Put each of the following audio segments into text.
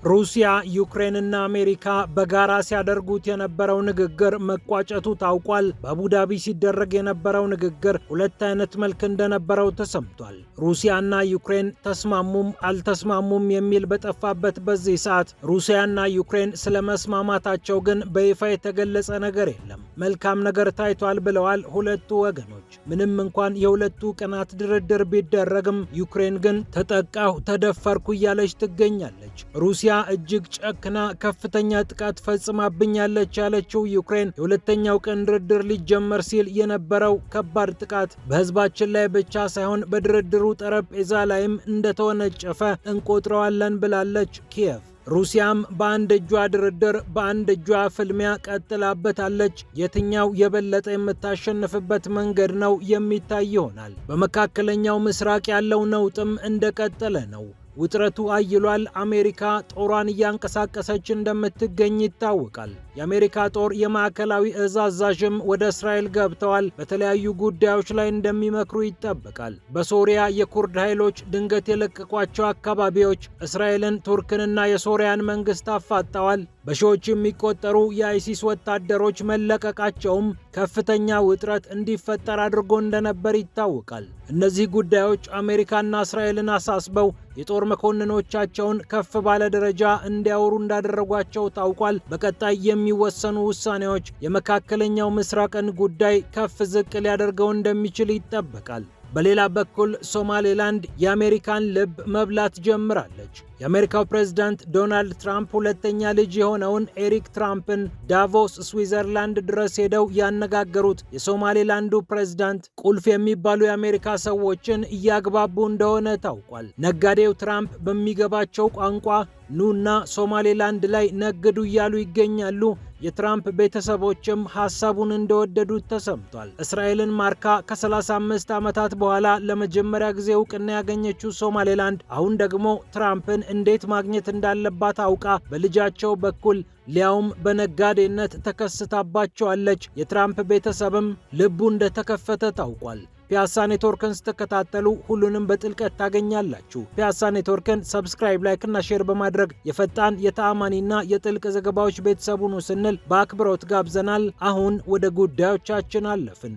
ሩሲያ ዩክሬንና አሜሪካ በጋራ ሲያደርጉት የነበረው ንግግር መቋጨቱ ታውቋል። በአቡዳቢ ሲደረግ የነበረው ንግግር ሁለት አይነት መልክ እንደነበረው ተሰምቷል። ሩሲያና ዩክሬን ተስማሙም አልተስማሙም የሚል በጠፋበት በዚህ ሰዓት ሩሲያና ዩክሬን ስለመስማማታቸው ግን በይፋ የተገለጸ ነገር የለም። መልካም ነገር ታይቷል ብለዋል ሁለቱ ወገኖች። ምንም እንኳን የሁለቱ ቀናት ድርድር ቢደረግም ዩክሬን ግን ተጠቃሁ፣ ተደፈርኩ እያለች ትገኛለች። ሩሲያ እጅግ ጨክና ከፍተኛ ጥቃት ፈጽማብኛለች ያለችው ዩክሬን የሁለተኛው ቀን ድርድር ሊጀመር ሲል የነበረው ከባድ ጥቃት በህዝባችን ላይ ብቻ ሳይሆን በድርድሩ ጠረጴዛ ላይም እንደተወነጨፈ እንቆጥረዋለን ብላለች ኪየቭ። ሩሲያም በአንድ እጇ ድርድር በአንድ እጇ ፍልሚያ ቀጥላበታለች። የትኛው የበለጠ የምታሸንፍበት መንገድ ነው የሚታይ ይሆናል። በመካከለኛው ምስራቅ ያለው ነውጥም እንደቀጠለ ነው። ውጥረቱ አይሏል። አሜሪካ ጦሯን እያንቀሳቀሰች እንደምትገኝ ይታወቃል። የአሜሪካ ጦር የማዕከላዊ እዝ አዛዥም ወደ እስራኤል ገብተዋል። በተለያዩ ጉዳዮች ላይ እንደሚመክሩ ይጠበቃል። በሶሪያ የኩርድ ኃይሎች ድንገት የለቀቋቸው አካባቢዎች እስራኤልን፣ ቱርክንና የሶሪያን መንግስት አፋጠዋል። በሺዎች የሚቆጠሩ የአይሲስ ወታደሮች መለቀቃቸውም ከፍተኛ ውጥረት እንዲፈጠር አድርጎ እንደነበር ይታወቃል። እነዚህ ጉዳዮች አሜሪካና እስራኤልን አሳስበው የጦር መኮንኖቻቸውን ከፍ ባለ ደረጃ እንዲያወሩ እንዳደረጓቸው ታውቋል። በቀጣይ የሚወሰኑ ውሳኔዎች የመካከለኛው ምስራቅን ጉዳይ ከፍ ዝቅ ሊያደርገው እንደሚችል ይጠበቃል። በሌላ በኩል ሶማሌላንድ የአሜሪካን ልብ መብላት ጀምራለች። የአሜሪካው ፕሬዝዳንት ዶናልድ ትራምፕ ሁለተኛ ልጅ የሆነውን ኤሪክ ትራምፕን ዳቮስ ስዊዘርላንድ ድረስ ሄደው ያነጋገሩት የሶማሌላንዱ ፕሬዝዳንት ቁልፍ የሚባሉ የአሜሪካ ሰዎችን እያግባቡ እንደሆነ ታውቋል። ነጋዴው ትራምፕ በሚገባቸው ቋንቋ ኑና ሶማሌላንድ ላይ ነግዱ እያሉ ይገኛሉ። የትራምፕ ቤተሰቦችም ሐሳቡን እንደወደዱት ተሰምቷል። እስራኤልን ማርካ ከ35 ዓመታት በኋላ ለመጀመሪያ ጊዜ እውቅና ያገኘችው ሶማሌላንድ አሁን ደግሞ ትራምፕን እንዴት ማግኘት እንዳለባት አውቃ በልጃቸው በኩል ሊያውም በነጋዴነት ተከስታባቸዋለች። የትራምፕ ቤተሰብም ልቡ እንደተከፈተ ታውቋል። ፒያሳ ኔትወርክን ስትከታተሉ ሁሉንም በጥልቀት ታገኛላችሁ። ፒያሳ ኔትወርክን ሰብስክራይብ፣ ላይክ እና ሼር በማድረግ የፈጣን የተአማኒና የጥልቅ ዘገባዎች ቤተሰቡን ስንል በአክብሮት ጋብዘናል። አሁን ወደ ጉዳዮቻችን አለፍን።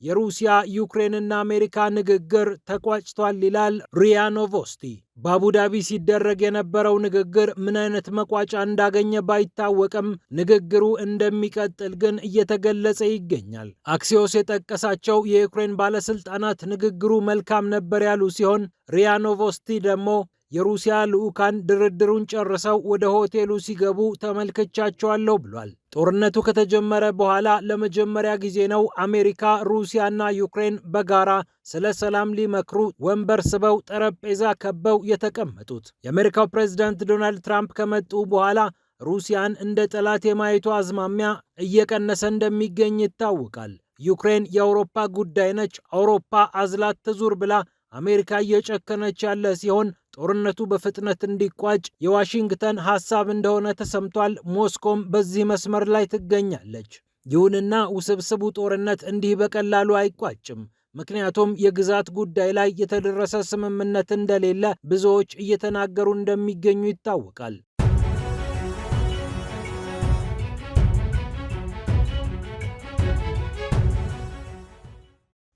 የሩሲያ ዩክሬንና አሜሪካ ንግግር ተቋጭቷል ይላል ሪያ ኖቮስቲ። በአቡዳቢ ሲደረግ የነበረው ንግግር ምን አይነት መቋጫ እንዳገኘ ባይታወቅም ንግግሩ እንደሚቀጥል ግን እየተገለጸ ይገኛል። አክሲዮስ የጠቀሳቸው የዩክሬን ባለስልጣናት ንግግሩ መልካም ነበር ያሉ ሲሆን ሪያ ኖቮስቲ ደግሞ የሩሲያ ልዑካን ድርድሩን ጨርሰው ወደ ሆቴሉ ሲገቡ ተመልክቻቸዋለሁ ብሏል። ጦርነቱ ከተጀመረ በኋላ ለመጀመሪያ ጊዜ ነው አሜሪካ፣ ሩሲያና ዩክሬን በጋራ ስለ ሰላም ሊመክሩ ወንበር ስበው ጠረጴዛ ከበው የተቀመጡት። የአሜሪካው ፕሬዝዳንት ዶናልድ ትራምፕ ከመጡ በኋላ ሩሲያን እንደ ጠላት የማየቱ አዝማሚያ እየቀነሰ እንደሚገኝ ይታወቃል። ዩክሬን የአውሮፓ ጉዳይ ነች፣ አውሮፓ አዝላት ትዙር ብላ አሜሪካ እየጨከነች ያለ ሲሆን ጦርነቱ በፍጥነት እንዲቋጭ የዋሽንግተን ሐሳብ እንደሆነ ተሰምቷል። ሞስኮም በዚህ መስመር ላይ ትገኛለች። ይሁንና ውስብስቡ ጦርነት እንዲህ በቀላሉ አይቋጭም። ምክንያቱም የግዛት ጉዳይ ላይ የተደረሰ ስምምነት እንደሌለ ብዙዎች እየተናገሩ እንደሚገኙ ይታወቃል።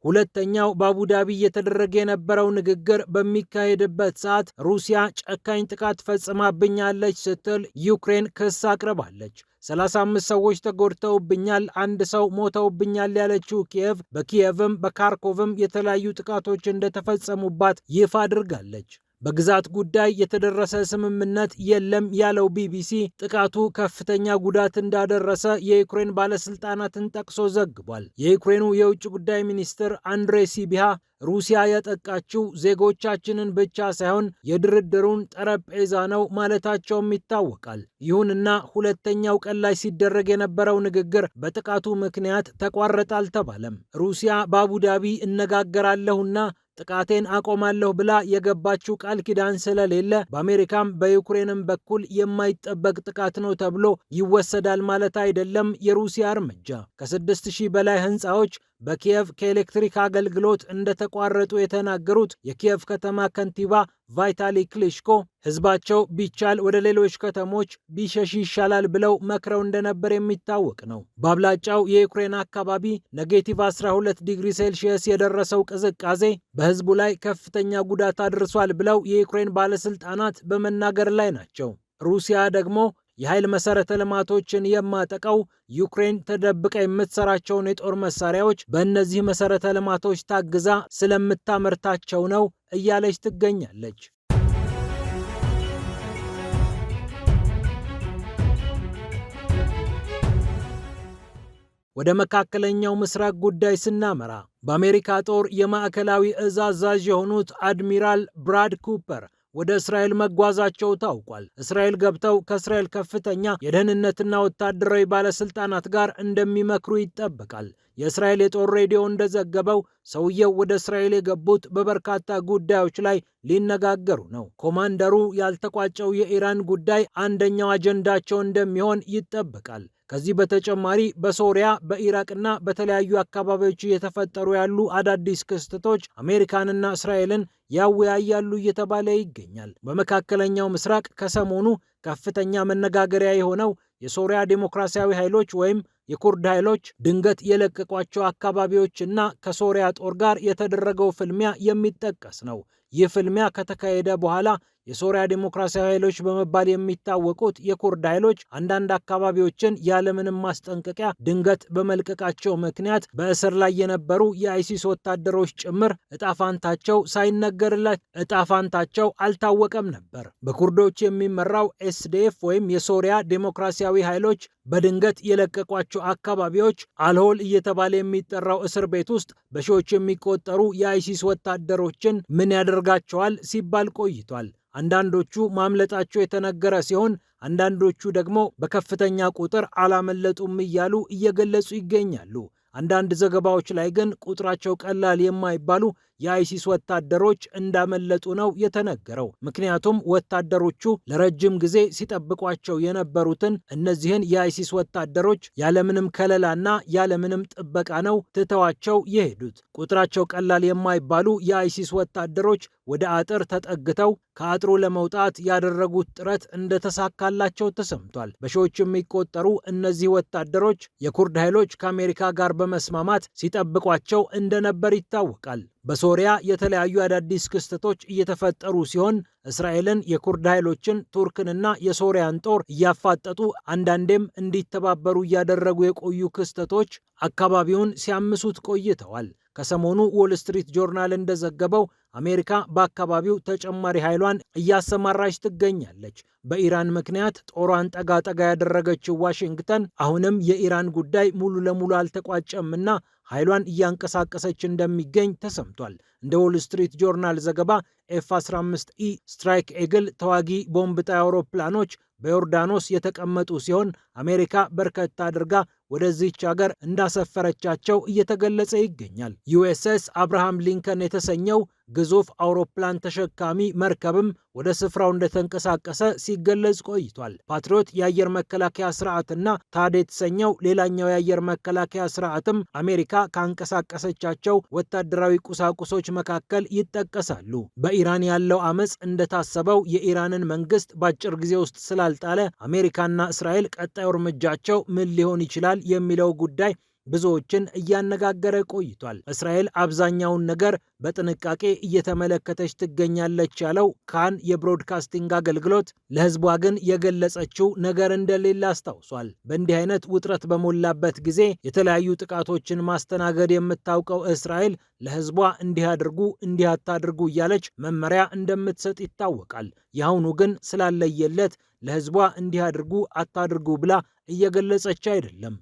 ሁለተኛው በአቡዳቢ እየተደረገ የነበረው ንግግር በሚካሄድበት ሰዓት ሩሲያ ጨካኝ ጥቃት ፈጽማብኛለች ስትል ዩክሬን ክስ አቅርባለች። 35 ሰዎች ተጎድተውብኛል፣ አንድ ሰው ሞተውብኛል ያለችው ኪየቭ በኪየቭም በካርኮቭም የተለያዩ ጥቃቶች እንደተፈጸሙባት ይፋ አድርጋለች። በግዛት ጉዳይ የተደረሰ ስምምነት የለም ያለው ቢቢሲ ጥቃቱ ከፍተኛ ጉዳት እንዳደረሰ የዩክሬን ባለስልጣናትን ጠቅሶ ዘግቧል። የዩክሬኑ የውጭ ጉዳይ ሚኒስትር አንድሬ ሲቢሃ ሩሲያ ያጠቃችው ዜጎቻችንን ብቻ ሳይሆን የድርድሩን ጠረጴዛ ነው ማለታቸውም ይታወቃል። ይሁንና ሁለተኛው ቀን ላይ ሲደረግ የነበረው ንግግር በጥቃቱ ምክንያት ተቋረጠ አልተባለም። ሩሲያ በአቡዳቢ እነጋገራለሁና ጥቃቴን አቆማለሁ ብላ የገባችው ቃል ኪዳን ስለሌለ በአሜሪካም በዩክሬንም በኩል የማይጠበቅ ጥቃት ነው ተብሎ ይወሰዳል ማለት አይደለም። የሩሲያ እርምጃ ከ6000 በላይ ህንፃዎች በኪየቭ ከኤሌክትሪክ አገልግሎት እንደተቋረጡ የተናገሩት የኪየቭ ከተማ ከንቲባ ቫይታሊ ክሊሽኮ ህዝባቸው ቢቻል ወደ ሌሎች ከተሞች ቢሸሽ ይሻላል ብለው መክረው እንደነበር የሚታወቅ ነው። በአብላጫው የዩክሬን አካባቢ ኔጌቲቭ 12 ዲግሪ ሴልሺየስ የደረሰው ቅዝቃዜ በህዝቡ ላይ ከፍተኛ ጉዳት አድርሷል ብለው የዩክሬን ባለስልጣናት በመናገር ላይ ናቸው። ሩሲያ ደግሞ የኃይል መሰረተ ልማቶችን የማጠቃው ዩክሬን ተደብቃ የምትሰራቸውን የጦር መሳሪያዎች በእነዚህ መሰረተ ልማቶች ታግዛ ስለምታመርታቸው ነው እያለች ትገኛለች። ወደ መካከለኛው ምስራቅ ጉዳይ ስናመራ በአሜሪካ ጦር የማዕከላዊ እዝ አዛዥ የሆኑት አድሚራል ብራድ ኩፐር ወደ እስራኤል መጓዛቸው ታውቋል። እስራኤል ገብተው ከእስራኤል ከፍተኛ የደህንነትና ወታደራዊ ባለስልጣናት ጋር እንደሚመክሩ ይጠበቃል። የእስራኤል የጦር ሬዲዮ እንደዘገበው ሰውየው ወደ እስራኤል የገቡት በበርካታ ጉዳዮች ላይ ሊነጋገሩ ነው። ኮማንደሩ ያልተቋጨው የኢራን ጉዳይ አንደኛው አጀንዳቸው እንደሚሆን ይጠበቃል። ከዚህ በተጨማሪ በሶሪያ በኢራቅና በተለያዩ አካባቢዎች እየተፈጠሩ ያሉ አዳዲስ ክስተቶች አሜሪካንና እስራኤልን ያወያያሉ እየተባለ ይገኛል። በመካከለኛው ምስራቅ ከሰሞኑ ከፍተኛ መነጋገሪያ የሆነው የሶሪያ ዴሞክራሲያዊ ኃይሎች ወይም የኩርድ ኃይሎች ድንገት የለቀቋቸው አካባቢዎችና ከሶሪያ ጦር ጋር የተደረገው ፍልሚያ የሚጠቀስ ነው። ይህ ፍልሚያ ከተካሄደ በኋላ የሶሪያ ዴሞክራሲያዊ ኃይሎች በመባል የሚታወቁት የኩርድ ኃይሎች አንዳንድ አካባቢዎችን ያለምንም ማስጠንቀቂያ ድንገት በመልቀቃቸው ምክንያት በእስር ላይ የነበሩ የአይሲስ ወታደሮች ጭምር እጣፋንታቸው ሳይነገርላቸው እጣፋንታቸው አልታወቀም ነበር። በኩርዶች የሚመራው ኤስዲኤፍ ወይም የሶሪያ ዴሞክራሲያዊ ኃይሎች በድንገት የለቀቋቸው አካባቢዎች አልሆል እየተባለ የሚጠራው እስር ቤት ውስጥ በሺዎች የሚቆጠሩ የአይሲስ ወታደሮችን ምን ያደርጋቸዋል ሲባል ቆይቷል። አንዳንዶቹ ማምለጣቸው የተነገረ ሲሆን አንዳንዶቹ ደግሞ በከፍተኛ ቁጥር አላመለጡም እያሉ እየገለጹ ይገኛሉ። አንዳንድ ዘገባዎች ላይ ግን ቁጥራቸው ቀላል የማይባሉ የአይሲስ ወታደሮች እንዳመለጡ ነው የተነገረው። ምክንያቱም ወታደሮቹ ለረጅም ጊዜ ሲጠብቋቸው የነበሩትን እነዚህን የአይሲስ ወታደሮች ያለምንም ከለላና ያለምንም ጥበቃ ነው ትተዋቸው የሄዱት። ቁጥራቸው ቀላል የማይባሉ የአይሲስ ወታደሮች ወደ አጥር ተጠግተው ከአጥሩ ለመውጣት ያደረጉት ጥረት እንደተሳካላቸው ተሰምቷል። በሺዎች የሚቆጠሩ እነዚህ ወታደሮች የኩርድ ኃይሎች ከአሜሪካ ጋር በመስማማት ሲጠብቋቸው እንደነበር ይታወቃል። በሶሪያ የተለያዩ አዳዲስ ክስተቶች እየተፈጠሩ ሲሆን እስራኤልን፣ የኩርድ ኃይሎችን፣ ቱርክንና የሶሪያን ጦር እያፋጠጡ አንዳንዴም እንዲተባበሩ እያደረጉ የቆዩ ክስተቶች አካባቢውን ሲያምሱት ቆይተዋል። ከሰሞኑ ዎል ስትሪት ጆርናል እንደዘገበው አሜሪካ በአካባቢው ተጨማሪ ኃይሏን እያሰማራች ትገኛለች። በኢራን ምክንያት ጦሯን ጠጋ ጠጋ ያደረገችው ዋሽንግተን አሁንም የኢራን ጉዳይ ሙሉ ለሙሉ አልተቋጨምና ኃይሏን እያንቀሳቀሰች እንደሚገኝ ተሰምቷል። እንደ ዎል ስትሪት ጆርናል ዘገባ ኤፍ-15ኢ ስትራይክ ኤግል ተዋጊ ቦምብ ጣይ አውሮፕላኖች በዮርዳኖስ የተቀመጡ ሲሆን አሜሪካ በርከት አድርጋ ወደዚህች ሀገር እንዳሰፈረቻቸው እየተገለጸ ይገኛል። ዩኤስኤስ አብርሃም ሊንከን የተሰኘው ግዙፍ አውሮፕላን ተሸካሚ መርከብም ወደ ስፍራው እንደተንቀሳቀሰ ሲገለጽ ቆይቷል። ፓትሪዮት የአየር መከላከያ ስርዓትና ታድ የተሰኘው ሌላኛው የአየር መከላከያ ስርዓትም አሜሪካ ካንቀሳቀሰቻቸው ወታደራዊ ቁሳቁሶች መካከል ይጠቀሳሉ። በኢራን ያለው አመፅ እንደታሰበው የኢራንን መንግስት በአጭር ጊዜ ውስጥ ስላልጣለ አሜሪካና እስራኤል ቀጣዩ እርምጃቸው ምን ሊሆን ይችላል የሚለው ጉዳይ ብዙዎችን እያነጋገረ ቆይቷል። እስራኤል አብዛኛውን ነገር በጥንቃቄ እየተመለከተች ትገኛለች ያለው ካን የብሮድካስቲንግ አገልግሎት ለህዝቧ ግን የገለጸችው ነገር እንደሌለ አስታውሷል። በእንዲህ አይነት ውጥረት በሞላበት ጊዜ የተለያዩ ጥቃቶችን ማስተናገድ የምታውቀው እስራኤል ለህዝቧ እንዲህ አድርጉ፣ እንዲህ አታድርጉ እያለች መመሪያ እንደምትሰጥ ይታወቃል። የአሁኑ ግን ስላለየለት ለህዝቧ እንዲህ አድርጉ፣ አታድርጉ ብላ እየገለጸች አይደለም።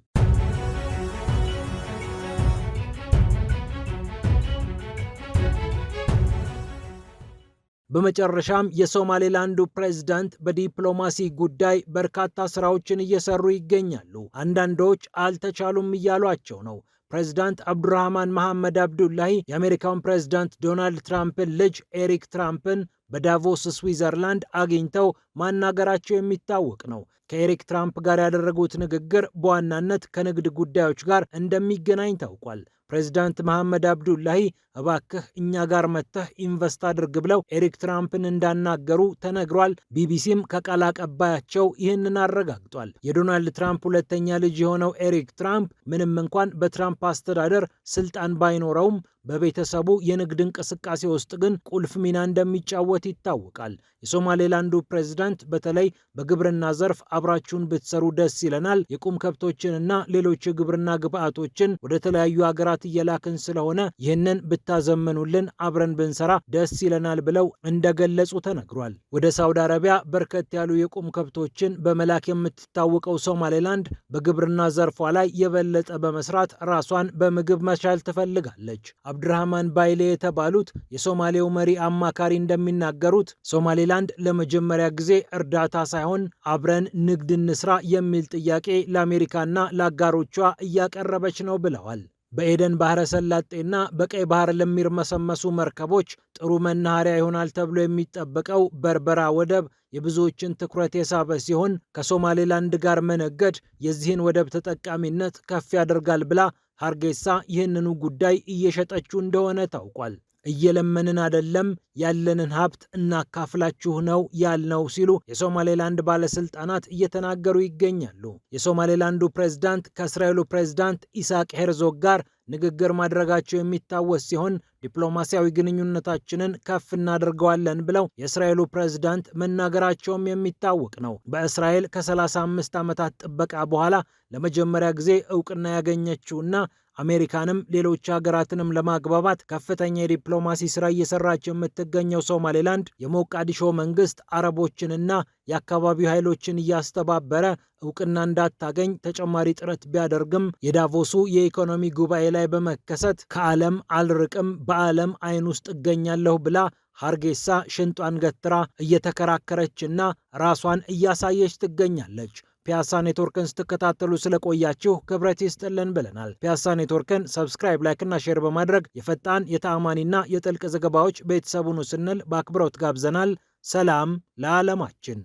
በመጨረሻም የሶማሌላንዱ ፕሬዝዳንት በዲፕሎማሲ ጉዳይ በርካታ ስራዎችን እየሰሩ ይገኛሉ። አንዳንዶች አልተቻሉም እያሏቸው ነው። ፕሬዝዳንት አብዱራህማን መሐመድ አብዱላሂ የአሜሪካውን ፕሬዝዳንት ዶናልድ ትራምፕን ልጅ ኤሪክ ትራምፕን በዳቮስ ስዊዘርላንድ አግኝተው ማናገራቸው የሚታወቅ ነው። ከኤሪክ ትራምፕ ጋር ያደረጉት ንግግር በዋናነት ከንግድ ጉዳዮች ጋር እንደሚገናኝ ታውቋል። ፕሬዚዳንት መሐመድ አብዱላሂ እባክህ እኛ ጋር መጥተህ ኢንቨስት አድርግ ብለው ኤሪክ ትራምፕን እንዳናገሩ ተነግሯል። ቢቢሲም ከቃል አቀባያቸው ይህንን አረጋግጧል። የዶናልድ ትራምፕ ሁለተኛ ልጅ የሆነው ኤሪክ ትራምፕ ምንም እንኳን በትራምፕ አስተዳደር ስልጣን ባይኖረውም በቤተሰቡ የንግድ እንቅስቃሴ ውስጥ ግን ቁልፍ ሚና እንደሚጫወት ይታወቃል። የሶማሌላንዱ ፕሬዝዳንት በተለይ በግብርና ዘርፍ አብራችሁን ብትሰሩ ደስ ይለናል፣ የቁም ከብቶችንና ሌሎች የግብርና ግብዓቶችን ወደ ተለያዩ ሀገራት እየላክን ስለሆነ ይህንን ብታዘመኑልን አብረን ብንሰራ ደስ ይለናል ብለው እንደገለጹ ተነግሯል። ወደ ሳውዲ አረቢያ በርከት ያሉ የቁም ከብቶችን በመላክ የምትታወቀው ሶማሌላንድ በግብርና ዘርፏ ላይ የበለጠ በመስራት ራሷን በምግብ መቻል ትፈልጋለች። አብድራህማን ባይሌ የተባሉት የሶማሌው መሪ አማካሪ እንደሚናገሩት ሶማሌላንድ ለመጀመሪያ ጊዜ እርዳታ ሳይሆን አብረን ንግድ እንስራ የሚል ጥያቄ ለአሜሪካና ለአጋሮቿ እያቀረበች ነው ብለዋል። በኤደን ባህረ ሰላጤና በቀይ ባህር ለሚርመሰመሱ መርከቦች ጥሩ መናኸሪያ ይሆናል ተብሎ የሚጠበቀው በርበራ ወደብ የብዙዎችን ትኩረት የሳበ ሲሆን ከሶማሌላንድ ጋር መነገድ የዚህን ወደብ ተጠቃሚነት ከፍ ያደርጋል ብላ ሀርጌሳ ይህንኑ ጉዳይ እየሸጠችው እንደሆነ ታውቋል። እየለመንን አይደለም፣ ያለንን ሀብት እናካፍላችሁ ነው ያልነው ሲሉ የሶማሌላንድ ባለስልጣናት እየተናገሩ ይገኛሉ። የሶማሌላንዱ ፕሬዝዳንት ከእስራኤሉ ፕሬዝዳንት ኢሳቅ ሄርዞግ ጋር ንግግር ማድረጋቸው የሚታወስ ሲሆን ዲፕሎማሲያዊ ግንኙነታችንን ከፍ እናደርገዋለን ብለው የእስራኤሉ ፕሬዝዳንት መናገራቸውም የሚታወቅ ነው። በእስራኤል ከ35 ዓመታት ጥበቃ በኋላ ለመጀመሪያ ጊዜ እውቅና ያገኘችውና አሜሪካንም ሌሎች ሀገራትንም ለማግባባት ከፍተኛ የዲፕሎማሲ ስራ እየሰራች የምትገኘው ሶማሌላንድ የሞቃዲሾ መንግስት አረቦችንና የአካባቢው ኃይሎችን እያስተባበረ እውቅና እንዳታገኝ ተጨማሪ ጥረት ቢያደርግም የዳቮሱ የኢኮኖሚ ጉባኤ ላይ በመከሰት ከዓለም አልርቅም፣ በዓለም አይን ውስጥ እገኛለሁ ብላ ሀርጌሳ ሽንጧን ገትራ እየተከራከረችና ራሷን እያሳየች ትገኛለች። ፒያሳ ኔትወርክን ስትከታተሉ ስለቆያችሁ ክብረት ይስጥልን ብለናል። ፒያሳ ኔትወርክን ሰብስክራይብ፣ ላይክ እና ሼር በማድረግ የፈጣን የተአማኒና የጥልቅ ዘገባዎች ቤተሰቡን ስንል በአክብሮት ጋብዘናል። ሰላም ለዓለማችን።